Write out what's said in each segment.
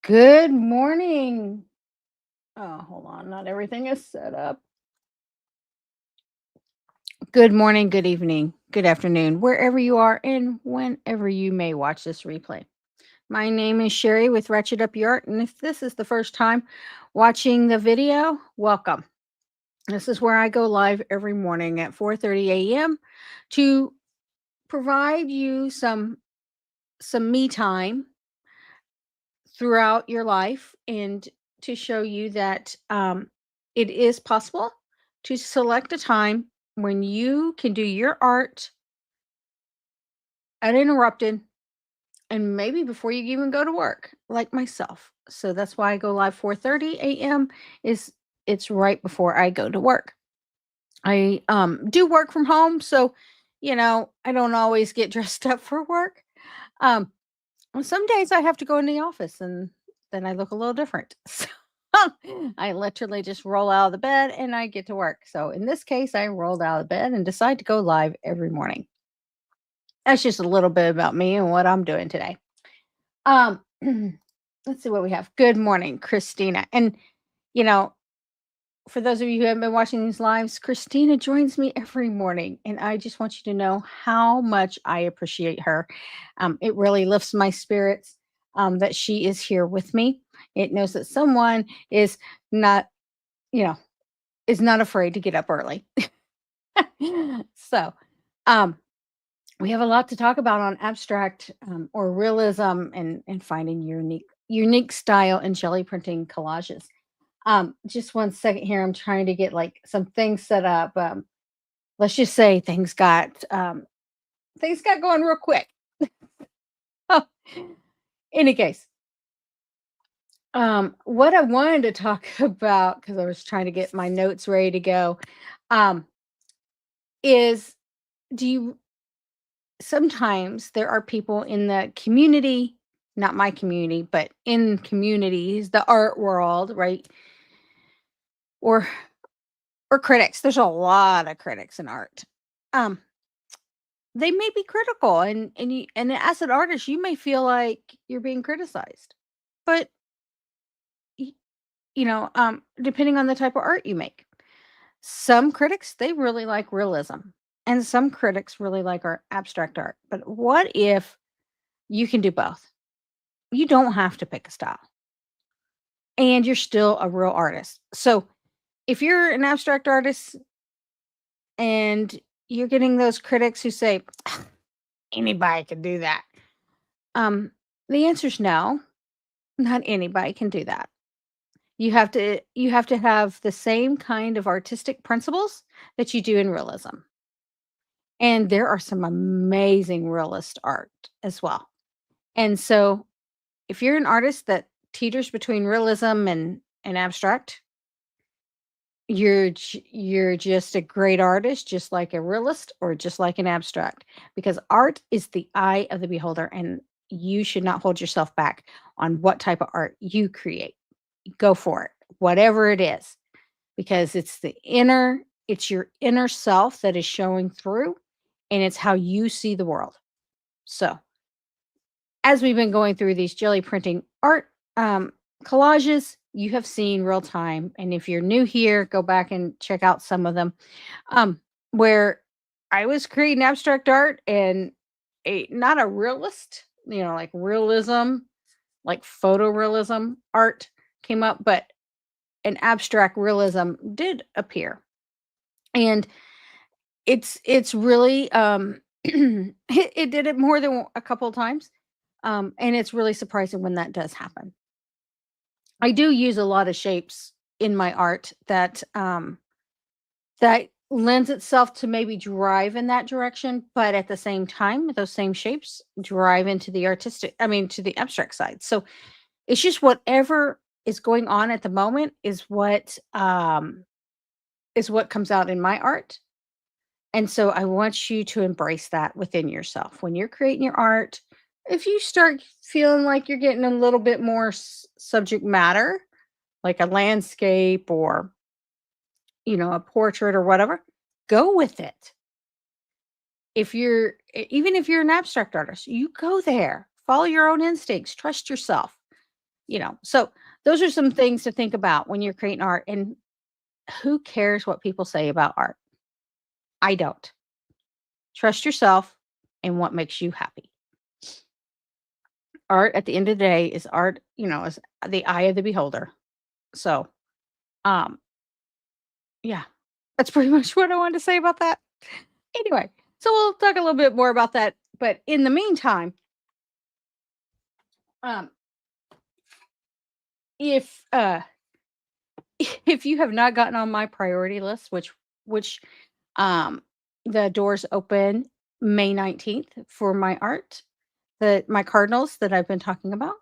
Good morning. Oh, hold on. Not everything is set up. Good morning, good evening, good afternoon, wherever you are and whenever you may watch this replay. My name is Sherry with Ratchet Up Your Art, and if this is the first time watching the video, welcome. This is where I go live every morning at 4:30 a.m. to provide you some me time throughout your life and to show you that it is possible to select a time when you can do your art uninterrupted and maybe before you even go to work like myself. So that's why I go live 4:30 a.m. is it's right before I go to work. I do work from home, so I don't always get dressed up for work. um Well, some days I have to go in the office and then I look a little different. So I literally just roll out of the bed and I get to work. So in this case, I rolled out of bed and decide to go live every morning. That's just a little bit about me and what I'm doing today. Um, let's see what we have. Good morning, Christina. And you know, for those of you who haven't been watching these lives, Christina joins me every morning, and I just want you to know how much I appreciate her. It really lifts my spirits that she is here with me. It knows that someone is not, you know, is not afraid to get up early. So, um, we have a lot to talk about on abstract or realism and finding your unique style in jelly printing collages. Just one second here. I'm trying to get like some things set up. Let's just say things got going real quick. Oh, any case, what I wanted to talk about because I was trying to get my notes ready to go, um, is do you sometimes there are people in the community, not my community, but in communities, the art world, right? Or or critics. There's a lot of critics in art. Um, they may be critical and as an artist you may feel like you're being criticized, but y- depending on the type of art you make, some critics they really like realism and some critics really like our abstract art. But what if you can do both? You don't have to pick a style and you're still a real artist. So if you're an abstract artist and you're getting those critics who say anybody can do that, um the answer is no. Not anybody can do that. You have to have the same kind of artistic principles that you do in realism. And there are some amazing realist art as well. And so if you're an artist that teeters between realism and abstract, you're just a great artist, just like a realist or just like an abstract, because art is the eye of the beholder, and you should not hold yourself back on what type of art you create. Go for it, whatever it is, because it's your inner self that is showing through, and it's how you see the world. So, as we've been going through these jelly printing art collages, you have seen real time. And if you're new here, go back and check out some of them where I was creating abstract art and not a realist, like realism, like photorealism art came up, but an abstract realism did appear. And it's really it did it more than a couple of times. And it's really surprising when that does happen. I do use a lot of shapes in my art that lends itself to maybe drive in that direction, but at the same time, those same shapes drive into the to the abstract side. So it's just whatever is going on at the moment is what comes out in my art. And so I want you to embrace that within yourself. When you're creating your art, if you start feeling like you're getting a little bit more subject matter, like a landscape or, a portrait or whatever, go with it. Even if you're an abstract artist, you go there, follow your own instincts, trust yourself. So those are some things to think about when you're creating art. And who cares what people say about art? I don't. Trust yourself and what makes you happy. Art at the end of the day is art, is the eye of the beholder. So, um, yeah, that's pretty much what I wanted to say about that. Anyway, so we'll talk a little bit more about that. But in the meantime, um, if if you have not gotten on my priority list, which um the doors open May 19th for my art, my cardinals that I've been talking about.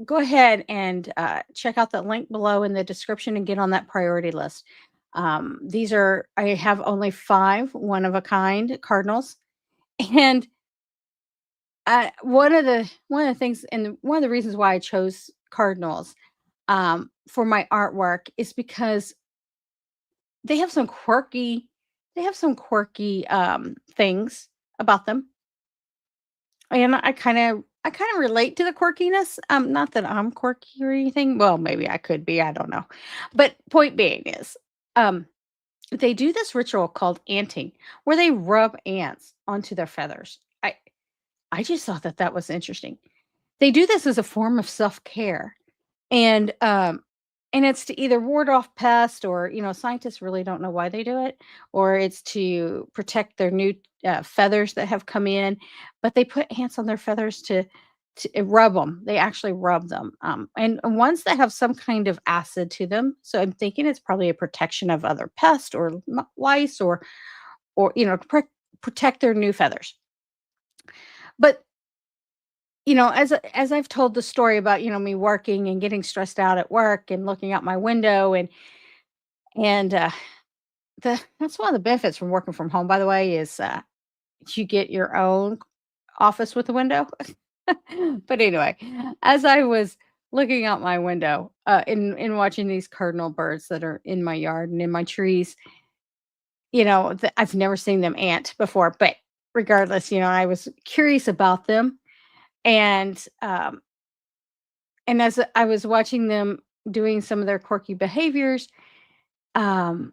Go ahead and check out the link below in the description and get on that priority list. I have only 5 one of a kind cardinals. And one of the things, and one of the reasons why I chose cardinals for my artwork is because they have some quirky things about them. And I kind of relate to the quirkiness. Not that I'm quirky or anything. Well, maybe I could be, I don't know. But point being is, um, they do this ritual called anting, where they rub ants onto their feathers. I just thought that that was interesting. They do this as a form of self-care. And, and it's to either ward off pests, or, scientists really don't know why they do it, or it's to protect their new feathers that have come in. But they put ants on their feathers to rub them. They actually rub them. And ones that have some kind of acid to them. So I'm thinking it's probably a protection of other pests or lice, or, to protect their new feathers. But as I've told the story about, me working and getting stressed out at work and looking out my window, and that's one of the benefits from working from home, by the way, is you get your own office with a window. But anyway, as I was looking out my window, in watching these cardinal birds that are in my yard and in my trees, I've never seen them ant before, but regardless, I was curious about them. And as I was watching them doing some of their quirky behaviors, um,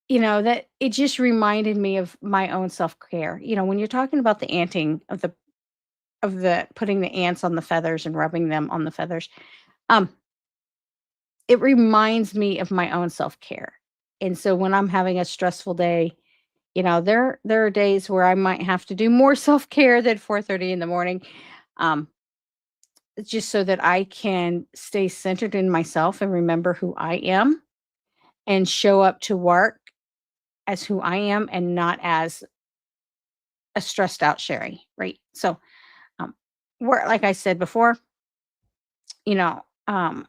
that it just reminded me of my own self-care. When you're talking about the anting of the putting the ants on the feathers and rubbing them on the feathers, um, it reminds me of my own self-care. And so when I'm having a stressful day, there are days where I might have to do more self-care than 4:30 in the morning. Um, just so that I can stay centered in myself and remember who I am, and show up to work as who I am and not as a stressed out Sherry, right? So, um, work, like I said before, you know, um,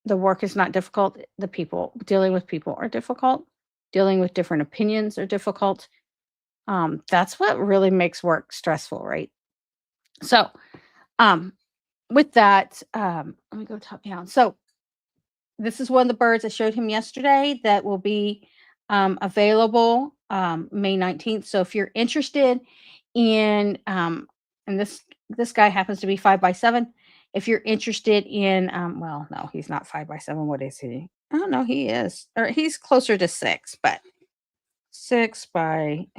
the work is not difficult. The people dealing with people are difficult. Dealing with different opinions are difficult. That's what really makes work stressful, right? So, um, with that, let me go top down. So, this is one of the birds I showed him yesterday that will be available May 19th. So if you're interested in, and this guy happens to be 5x7. If you're interested in, well, no, he's not 5x7. What is he? Oh no, he is, or he's closer to 6, but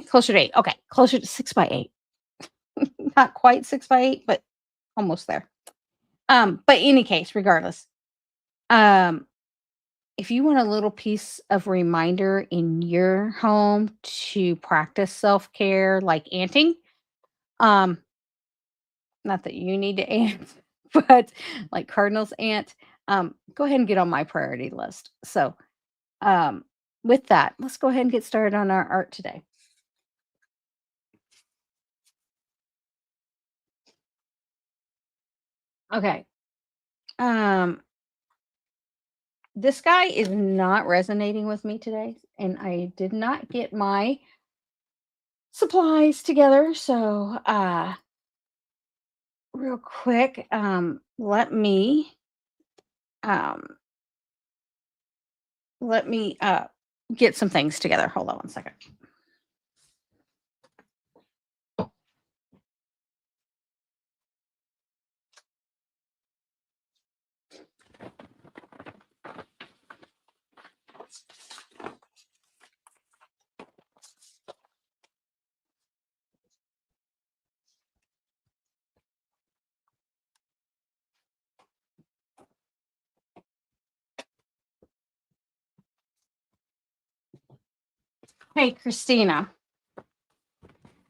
closer to 8. Okay, closer to 6x8. Not quite 6x8, but almost there. But in any case, regardless, um, if you want a little piece of reminder in your home to practice self-care like anting, um, not that you need to ant, but like cardinals ant, go ahead and get on my priority list. So, um, with that, let's go ahead and get started on our art today. Okay. Um, this guy is not resonating with me today, and I did not get my supplies together. So, real quick, um, let me get some things together. Hold on one second. Hey, Christina,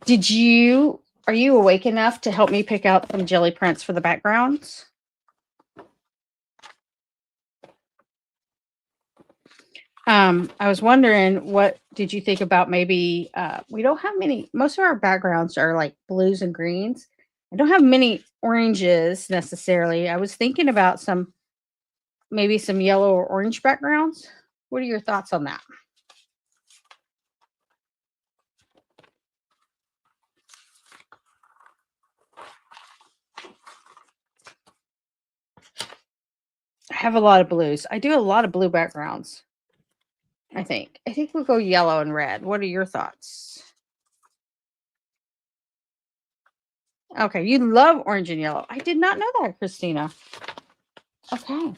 are you awake enough to help me pick out some jelly prints for the backgrounds? I was wondering, what did you think about maybe, we don't have many, most of our backgrounds are like blues and greens. I don't have many oranges necessarily. I was thinking about maybe some yellow or orange backgrounds. What are your thoughts on that? I have a lot of blues. I do a lot of blue backgrounds. I think we'll go yellow and red. What are your thoughts? Okay, you love orange and yellow. I did not know that, Christina. Okay.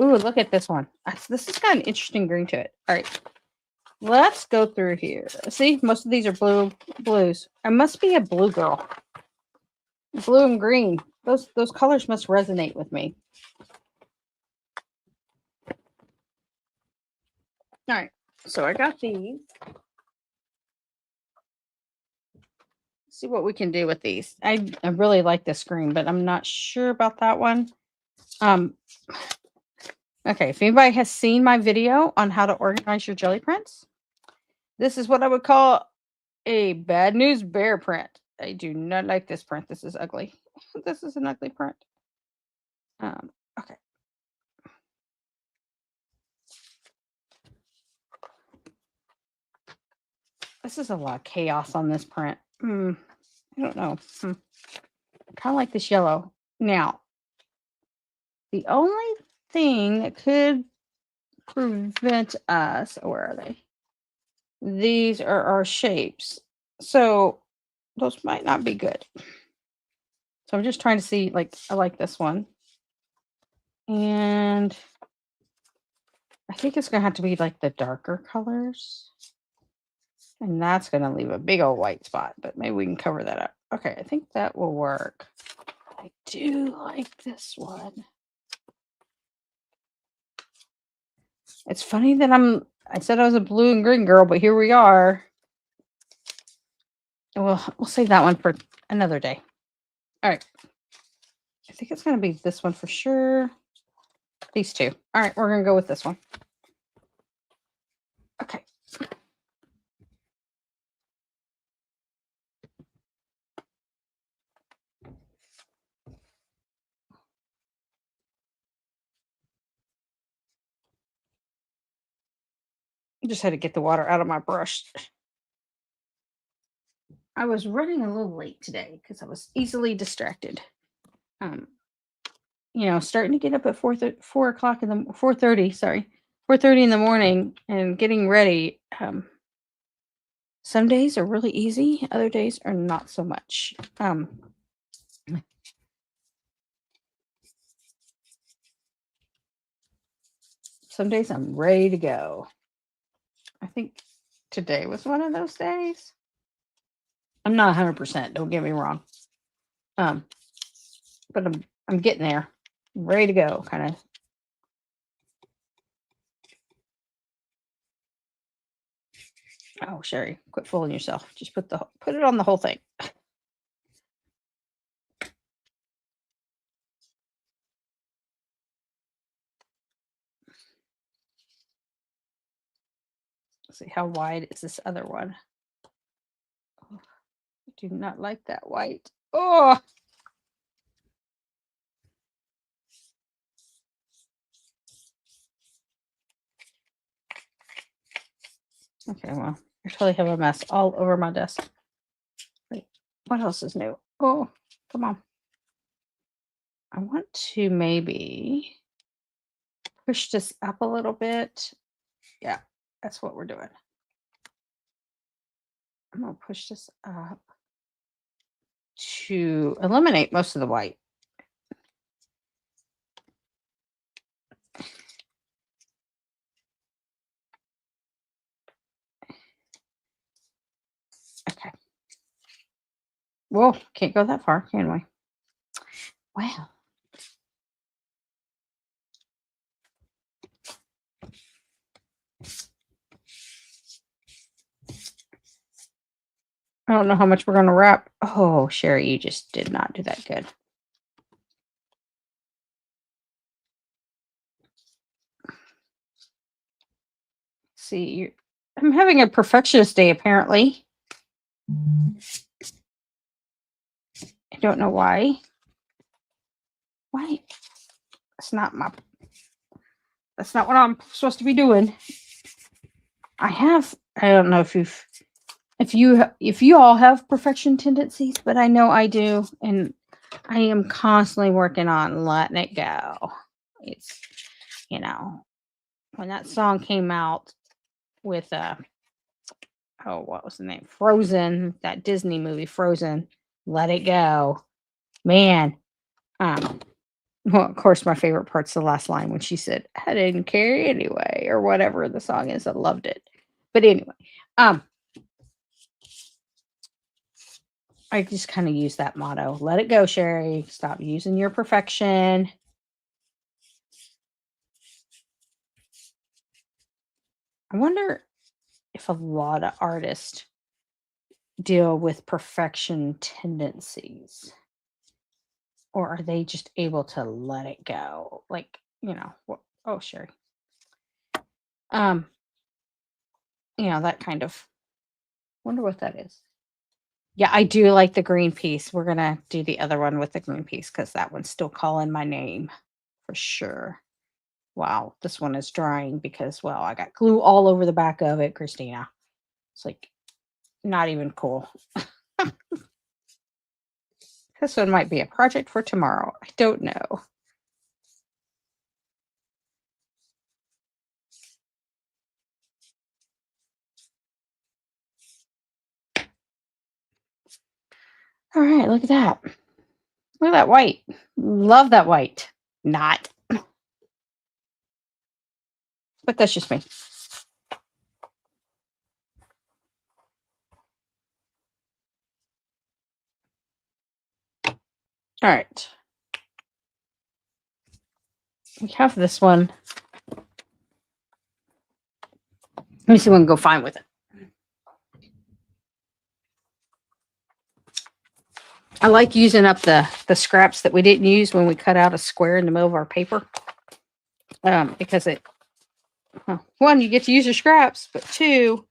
Ooh, look at this one. This has got an interesting green to it. All right, let's go through here. See, most of these are blues. I must be a blue girl. Blue and green. Those colors must resonate with me. All right, so I got these. See what we can do with these. I really like this green, but I'm not sure about that one. Okay, if anybody has seen my video on how to organize your jelly prints, this is what I would call a bad news bear print. I do not like this print. This is ugly. This is an ugly print. Okay. This is a lot of chaos on this print. I don't know. I kind of like this yellow. Now, the only thing that could prevent us, where are they? These are our shapes. So those might not be good. So I'm just trying to see, like, I like this one. And I think it's going to have to be like the darker colors. And that's going to leave a big old white spot, but maybe we can cover that up. Okay, I think that will work. I do like this one. It's funny that I said I was a blue and green girl, but here we are. Well, we'll save that one for another day. All right. I think it's going to be this one for sure. These two. All right, we're going to go with this one. Okay. I just had to get the water out of my brush. I was running a little late today because I was easily distracted. Starting to get up at 4 o'clock in the 4:30. Sorry, 4:30 in the morning and getting ready. Some days are really easy. Other days are not so much. Some days I'm ready to go. I think today was one of those days. I'm not 100%. Don't get me wrong. But I'm getting there. I'm ready to go, kind of. Oh, Sherry, quit fooling yourself. Just put it on the whole thing. Let's see, how wide is this other one? Oh, I do not like that white. Oh. Okay, well, I totally have a mess all over my desk. Wait, what else is new? Oh, come on. I want to maybe push this up a little bit. Yeah, that's what we're doing. I'm going to push this up to eliminate most of the white. Okay. Whoa, can't go that far, can we? Wow. I don't know how much we're going to wrap. Oh, Sherry, you just did not do that good. See, I'm having a perfectionist day, apparently. I don't know why. Why? That's not what I'm supposed to be doing. I don't know if you all have perfection tendencies, but I know I do, and I am constantly working on letting it go. It's, when that song came out with what was the name? Frozen, that Disney movie Frozen, Let It Go. Man, well, of course, my favorite part's the last line when she said, "I didn't care anyway," or whatever the song is. I loved it. But anyway, I just kind of use that motto. Let it go, Sherry. Stop using your perfection. I wonder if a lot of artists deal with perfection tendencies, or are they just able to let it go? Like, oh, Sherry. That kind of, wonder what that is. Yeah, I do like the green piece. We're gonna do the other one with the green piece because that one's still calling my name for sure. Wow, this one is drying because, well, I got glue all over the back of it, Christina. It's like not even cool. This one might be a project for tomorrow. I don't know. All right, look at that. Look at that white. Love that white. Not. But that's just me. All right. We have this one. Let me see if we can go fine with it. I like using up the scraps that we didn't use when we cut out a square in the middle of our paper. Because one, you get to use your scraps, but two,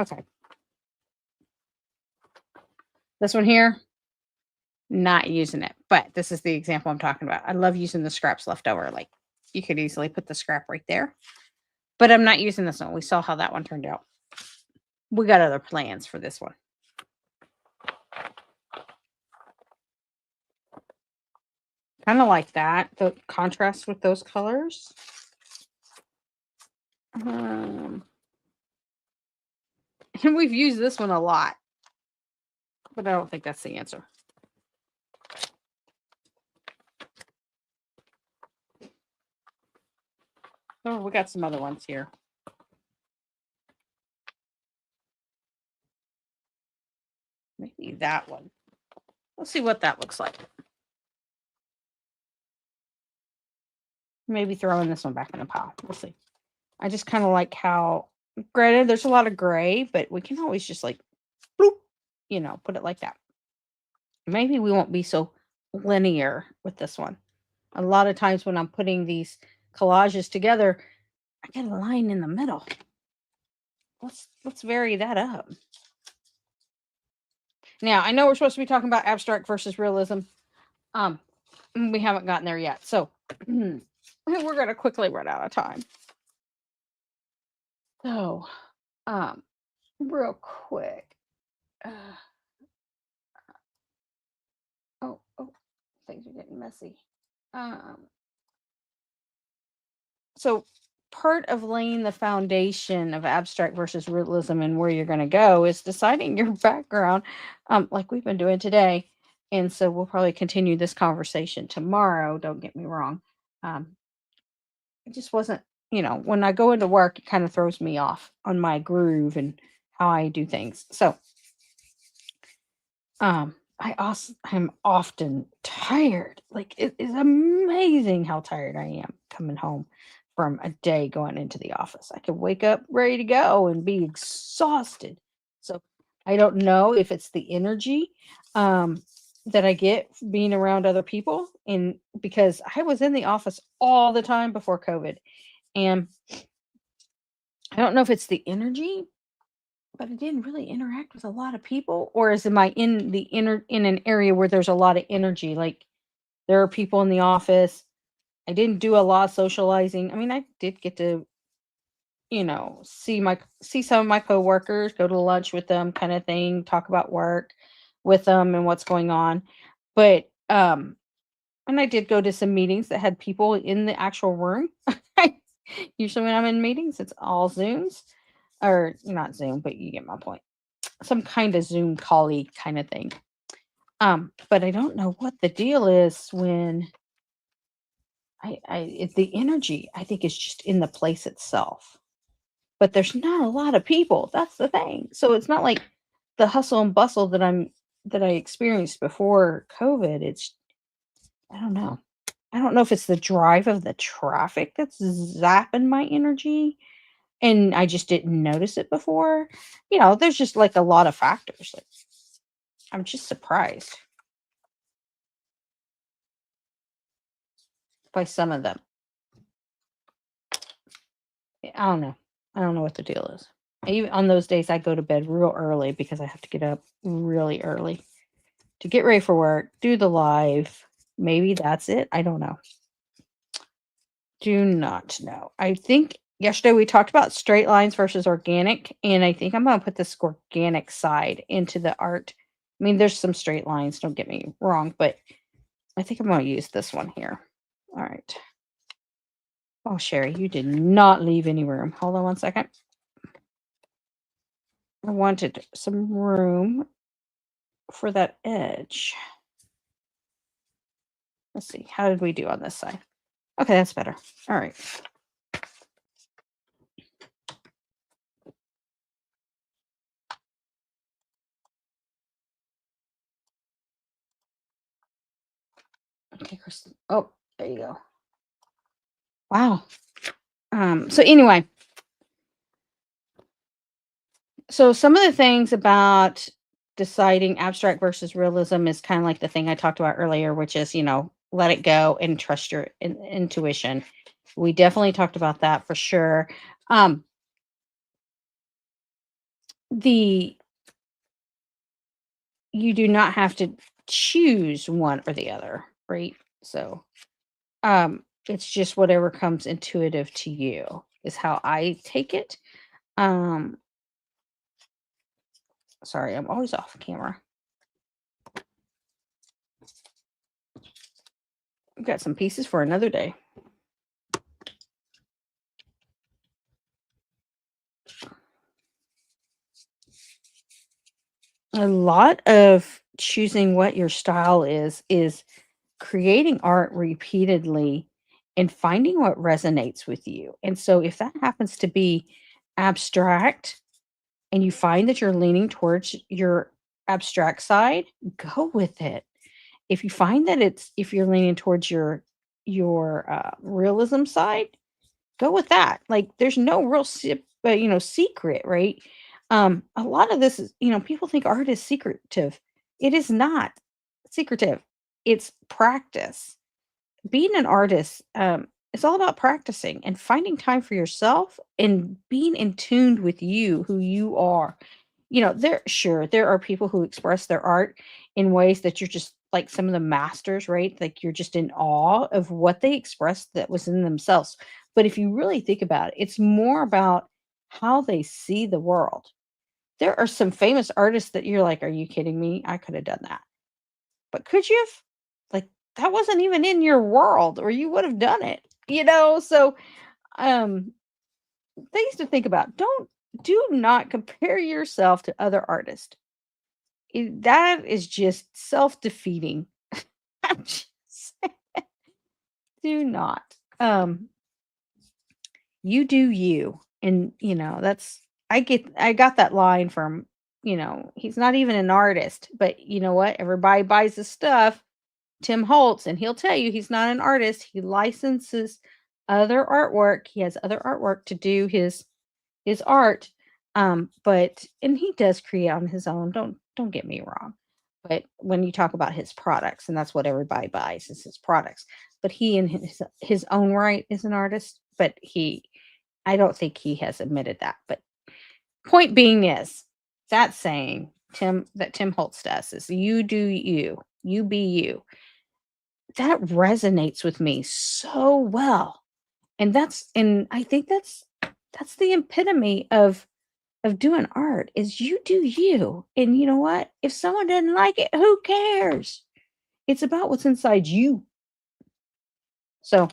okay. This one here, not using it, but this is the example I'm talking about. I love using the scraps left over. Like, you could easily put the scrap right there, but I'm not using this one. We saw how that one turned out. We got other plans for this one. Kind of like that, the contrast with those colors. And we've used this one a lot, but I don't think that's the answer. Oh, we got some other ones here. Maybe that one. Let's see what that looks like. Maybe throwing this one back in the pile. We'll see. I just kind of like how, granted, there's a lot of gray, but we can always just like, bloop, put it like that. Maybe we won't be so linear with this one. A lot of times when I'm putting these collages together, I get a line in the middle. Let's vary that up. Now, I know we're supposed to be talking about abstract versus realism. We haven't gotten there yet. So we're going to quickly run out of time. So, real quick. Oh, things are getting messy. So part of laying the foundation of abstract versus realism and where you're going to go is deciding your background, like we've been doing today. And so we'll probably continue this conversation tomorrow. Don't get me wrong. It just wasn't, when I go into work, it kind of throws me off on my groove and how I do things. So, I'm often tired. Like, it is amazing how tired I am coming home from a day going into the office. I could wake up ready to go and be exhausted. So I don't know if it's the energy um, that I get being around other people, and because I was in the office all the time before COVID, and I don't know if it's the energy, but I didn't really interact with a lot of people, or is am I in the inner in an area where there's a lot of energy? Like there are people in the office. I didn't do a lot of socializing. I mean, I did get to, see some of my coworkers, go to lunch with them, kind of thing, talk about work with them and what's going on. But and I did go to some meetings that had people in the actual room. Usually when I'm in meetings, it's all Zooms or not Zoom, but you get my point. Some kind of Zoom colleague kind of thing. But I don't know what the deal is when the energy I think is just in the place itself. But there's not a lot of people. That's the thing. So it's not like the hustle and bustle that I experienced before COVID. It's I don't know. I don't know if it's the drive of the traffic that's zapping my energy and I just didn't notice it before. There's just like a lot of factors. Like I'm just surprised by some of them. I don't know. I don't know what the deal is. Even on those days, I go to bed real early because I have to get up really early to get ready for work, do the live. Maybe that's it. I don't know. Do not know. I think yesterday we talked about straight lines versus organic, and I think I'm going to put this organic side into the art. I mean, there's some straight lines, don't get me wrong, but I think I'm going to use this one here. All right. Oh, Sherry, you did not leave any room. Hold on one second. I wanted some room for that edge. Let's see. How did we do on this side? Okay, that's better. All right. Okay, Kristen. Oh, there you go. Wow. So anyway, so some of the things about deciding abstract versus realism is kind of like the thing I talked about earlier, which is, let it go and trust your intuition. We definitely talked about that for sure. The You do not have to choose one or the other, right? So, it's just whatever comes intuitive to you is how I take it. Um, Sorry, I'm always off camera. I've got some pieces for another day. A lot of choosing what your style is creating art repeatedly and finding what resonates with you. And so if that happens to be abstract and you find that you're leaning towards your abstract side, go with it. If you find that if you're leaning towards your realism side, go with that. Like there's no real secret, right? A lot of this is, people think art is secretive. It is not secretive. It's practice. Being an artist, it's all about practicing and finding time for yourself and being in tune with you, who you are. There are people who express their art in ways that you're just like some of the masters, right? Like you're just in awe of what they expressed that was in themselves. But if you really think about it, it's more about how they see the world. There are some famous artists that you're like, are you kidding me? I could have done that. But could you have? Like that wasn't even in your world or you would have done it. So um things to think about. Do not compare yourself to other artists. That is just self-defeating. I'm just saying, do not. Um you do you. And I got that line from, he's not even an artist, but you know what? Everybody buys his stuff. Tim Holtz, and he'll tell you he's not an artist. He licenses other artwork. He has other artwork to do his art. But and he does create on his own. Don't get me wrong. But when you talk about his products, and that's what everybody buys is his products. But he in his own right is an artist, but I don't think he has admitted that. But point being is that saying Tim Holtz does is you do you, you be you. That resonates with me so well. And I think that's the epitome of doing art is you do you. And you know what? If someone doesn't like it, who cares? It's about what's inside you. So,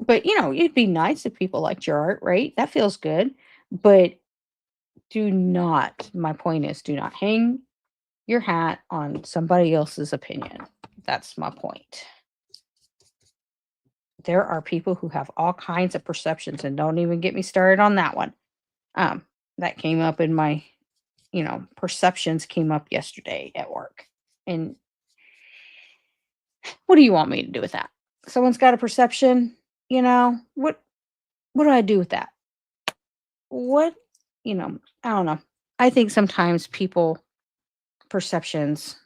but it'd be nice if people liked your art, right? That feels good. But my point is, do not hang your hat on somebody else's opinion. That's my point. There are people who have all kinds of perceptions, and don't even get me started on that one. Um, that came up in my, perceptions came up yesterday at work. And what do you want me to do with that? Someone's got a perception, what do I do with that? What, I don't know. I think sometimes people perceptions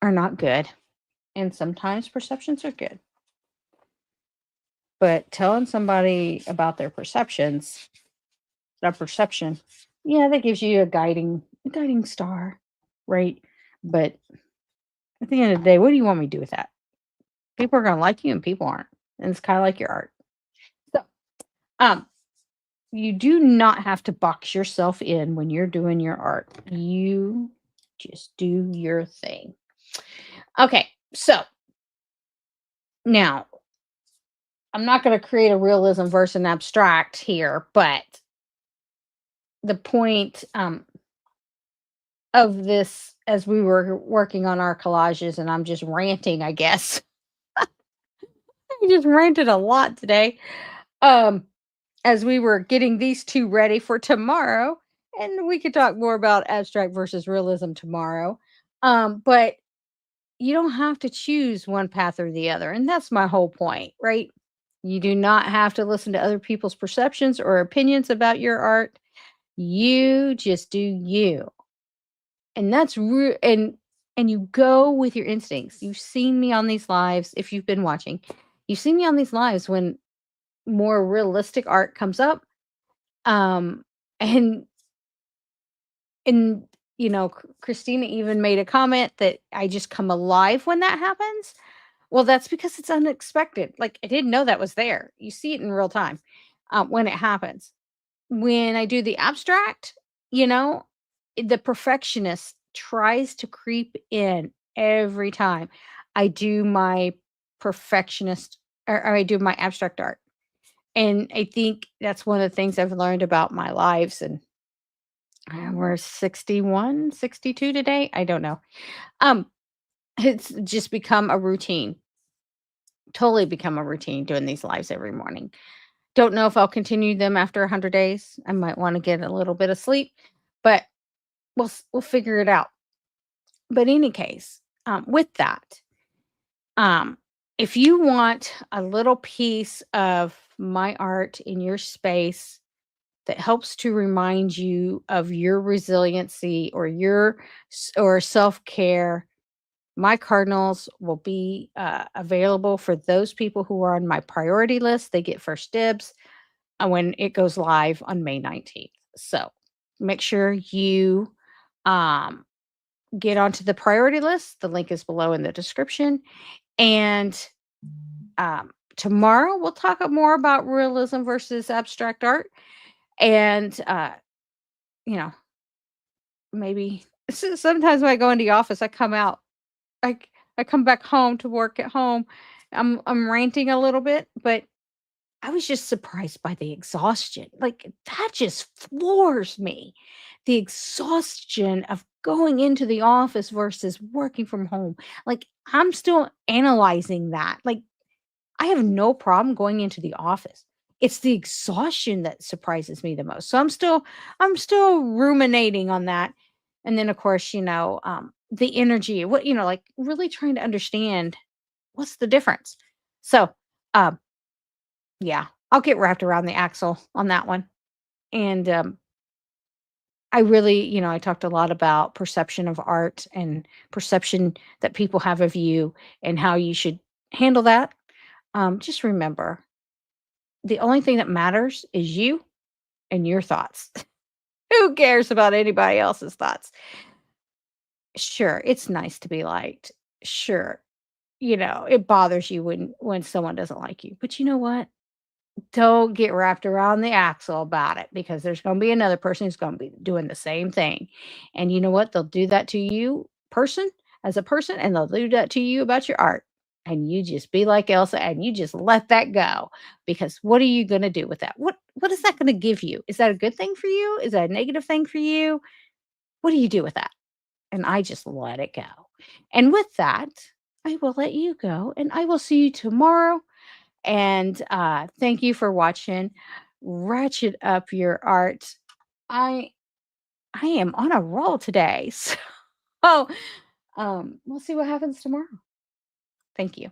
are not good, and sometimes perceptions are good. But telling somebody about their perceptions, that perception, yeah, that gives you a guiding star, right? But at the end of the day, what do you want me to do with that? People are gonna like you and people aren't. And it's kind of like your art. So um you do not have to box yourself in when you're doing your art. You just do your thing. Okay, so now I'm not going to create a realism versus an abstract here, but the point of this, as we were working on our collages, and I'm just ranting, I guess. I just ranted a lot today. Um, as we were getting these two ready for tomorrow, and we could talk more about abstract versus realism tomorrow. But you don't have to choose one path or the other, and that's my whole point, right? You do not have to listen to other people's perceptions or opinions about your art. You just do you. And that's real. And you go with your instincts. You've seen me on these lives if you've been watching. You've seen me on these lives when more realistic art comes up. Um and and Christina even made a comment that I just come alive when that happens. Well, that's because it's unexpected. Like, I didn't know that was there. You see it in real time when it happens. When I do the abstract, you know, the perfectionist tries to creep in every time I do my perfectionist or I do my abstract art. And I think that's one of the things I've learned about my lives. And we're 61, 62 today. I don't know. Um, it's just become a routine, totally become a routine doing these lives every morning. Don't know if I'll continue them after 100 days. I might want to get a little bit of sleep, but we'll figure it out. But in any case, with that, um, if you want a little piece of my art in your space that helps to remind you of your resiliency or or self-care, my cardinals will be available for those people who are on my priority list. They get first dibs when it goes live on May 19th. So make sure you um, get onto the priority list. The link is below in the description. And tomorrow we'll talk more about realism versus abstract art. And, you know, maybe sometimes when I go into the office, I come out, I, I come back home to work at home. I'm ranting a little bit, but I was just surprised by the exhaustion. Like, that just floors me. The exhaustion of going into the office versus working from home. Like, I'm still analyzing that. Like, I have no problem going into the office. It's the exhaustion that surprises me the most. So I'm still ruminating on that. And then of course, the energy, like really trying to understand what's the difference. So, um yeah, I'll get wrapped around the axle on that one. And I really, I talked a lot about perception of art and perception that people have of you and how you should handle that. Just remember, the only thing that matters is you and your thoughts. Who cares about anybody else's thoughts? Sure, it's nice to be liked. Sure, it bothers you when someone doesn't like you. But you know what? Don't get wrapped around the axle about it, because there's going to be another person who's going to be doing the same thing. And you know what? They'll do that to you as a person, and they'll do that to you about your art. And you just be like Elsa and you just let that go, because what are you going to do with that? What is that going to give you? Is that a good thing for you? Is that a negative thing for you? What do you do with that? And I just let it go. And with that, I will let you go, and I will see you tomorrow. And thank you for watching. Ratchet up your art. I I am on a roll today. So we'll see what happens tomorrow. Thank you.